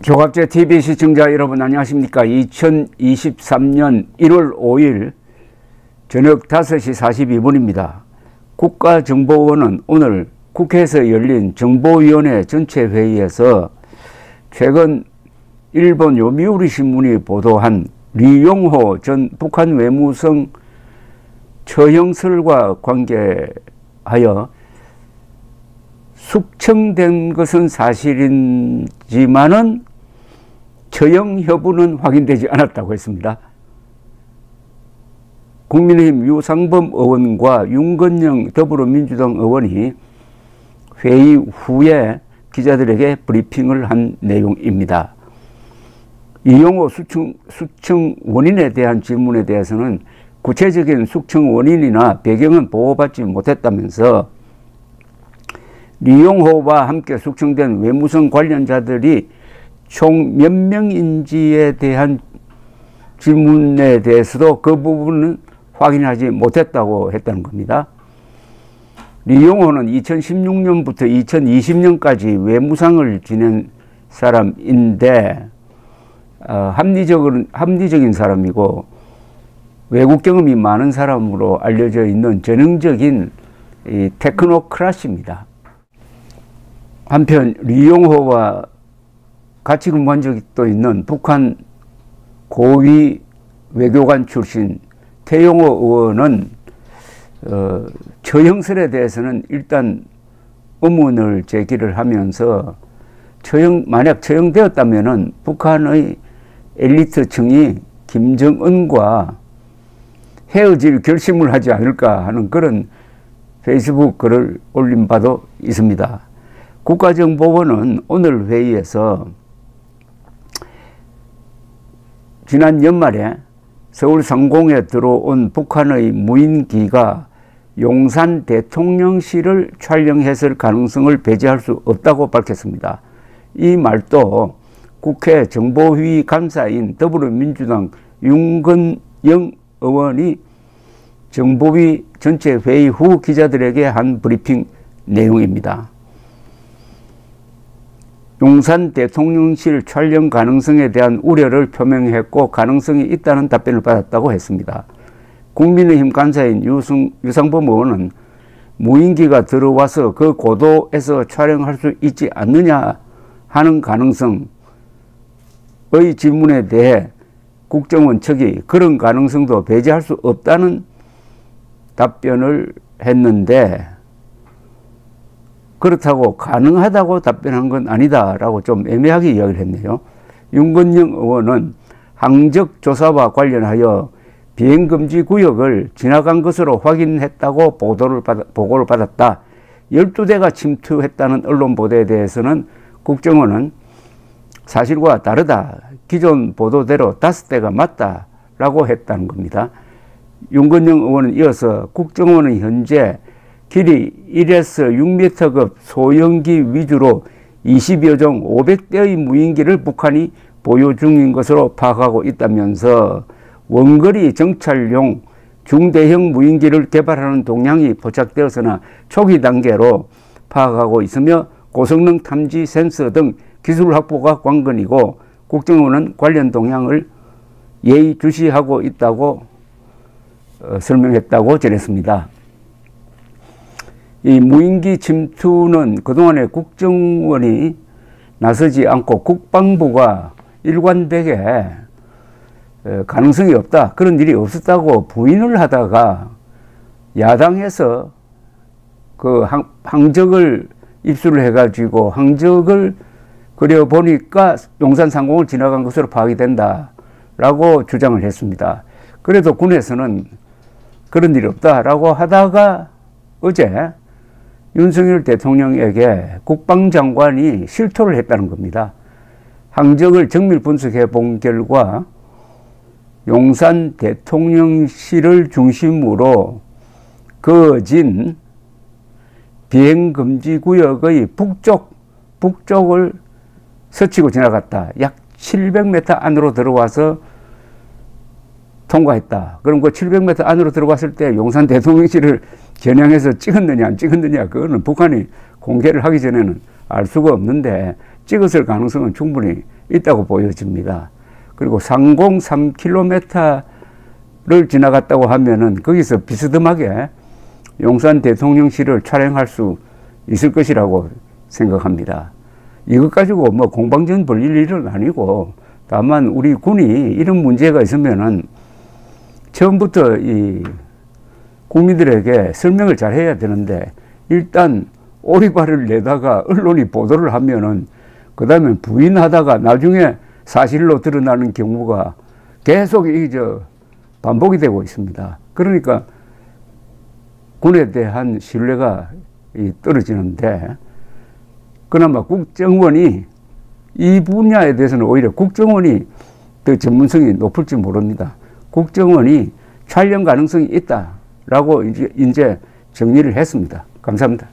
조갑제 TV 시청자 여러분 안녕하십니까. 2023년 1월 5일 저녁 5시 42분입니다. 국가정보원은 오늘 국회에서 열린 정보위원회 전체 회의에서 최근 일본 요미우리 신문이 보도한 리용호 전 북한 외무성 처형설과 관계하여 숙청된 것은 사실이지만은 처형 여부는 확인되지 않았다고 했습니다. 국민의힘 유상범 의원과 윤건영 더불어민주당 의원이 회의 후에 기자들에게 브리핑을 한 내용입니다. 리용호 숙청 원인에 대한 질문에 대해서는 구체적인 숙청 원인이나 배경은 보고받지 못했다면서 리용호와 함께 숙청된 외무성 관련자들이 총 몇 명인지에 대한 질문에 대해서도 그 부분은 확인하지 못했다고 했다는 겁니다. 리용호는 2016년부터 2020년까지 외무상을 지낸 사람인데 합리적인 사람이고 외국 경험이 많은 사람으로 알려져 있는 전형적인 테크노크라시입니다. 한편 리용호와 같이 근무한 적이 또 있는 북한 고위 외교관 출신 태용호 의원은 처형설에 대해서는 일단 의문을 제기를 하면서 만약 처형되었다면은 북한의 엘리트층이 김정은과 헤어질 결심을 하지 않을까 하는 그런 페이스북 글을 올린 바도 있습니다. 국가정보원은 오늘 회의에서 지난 연말에 서울 상공에 들어온 북한의 무인기가 용산 대통령실을 촬영했을 가능성을 배제할 수 없다고 밝혔습니다. 이 말도 국회 정보위 감사인 더불어민주당 윤건영 의원이 정보위 전체 회의 후 기자들에게 한 브리핑 내용입니다. 용산 대통령실 촬영 가능성에 대한 우려를 표명했고 가능성이 있다는 답변을 받았다고 했습니다. 국민의힘 간사인 유상범 의원은 무인기가 들어와서 그 고도에서 촬영할 수 있지 않느냐 하는 가능성의 질문에 대해 국정원 측이 그런 가능성도 배제할 수 없다는 답변을 했는데 그렇다고 가능하다고 답변한 건 아니다라고 좀 애매하게 이야기를 했네요. 윤건영 의원은 항적 조사와 관련하여 비행금지 구역을 지나간 것으로 확인했다고 보고를 받았다. 12대가 침투했다는 언론 보도에 대해서는 국정원은 사실과 다르다. 기존 보도대로 5대가 맞다라고 했다는 겁니다. 윤건영 의원은 이어서 국정원은 현재 길이 1에서 6m급 소형기 위주로 20여 종 500대의 무인기를 북한이 보유 중인 것으로 파악하고 있다면서 원거리 정찰용 중대형 무인기를 개발하는 동향이 포착되었으나 초기 단계로 파악하고 있으며 고성능 탐지 센서 등 기술 확보가 관건이고 국정원은 관련 동향을 예의주시하고 있다고 설명했다고 전했습니다. 이 무인기 침투는 그동안에 국정원이 나서지 않고 국방부가 일관되게 가능성이 없다. 그런 일이 없었다고 부인을 하다가 야당에서 그 항적을 입수를 해가지고 항적을 그려보니까 용산 상공을 지나간 것으로 파악이 된다라고 주장을 했습니다. 그래도 군에서는 그런 일이 없다라고 하다가 어제 윤석열 대통령에게 국방장관이 실토를 했다는 겁니다. 항적을 정밀 분석해 본 결과 용산 대통령실을 중심으로 그어진 비행금지 구역의 북쪽을 스치고 지나갔다. 약 700m 안으로 들어와서 통과했다. 그럼 그 700m 안으로 들어갔을 때 용산 대통령실을 겨냥해서 찍었느냐 안 찍었느냐 그거는 북한이 공개를 하기 전에는 알 수가 없는데 찍었을 가능성은 충분히 있다고 보여집니다. 그리고 상공 3km를 지나갔다고 하면은 거기서 비스듬하게 용산 대통령실을 촬영할 수 있을 것이라고 생각합니다. 이것 가지고 뭐 공방전 벌릴 일은 아니고, 다만 우리 군이 이런 문제가 있으면은 처음부터 이 국민들에게 설명을 잘 해야 되는데, 일단 오리발을 내다가 언론이 보도를 하면은 그 다음에 부인하다가 나중에 사실로 드러나는 경우가 계속 반복이 되고 있습니다. 그러니까 군에 대한 신뢰가 떨어지는데, 그나마 국정원이 이 분야에 대해서는 오히려 국정원이 더 전문성이 높을지 모릅니다. 국정원이 촬영 가능성이 있다라고 이제 정리를 했습니다. 감사합니다.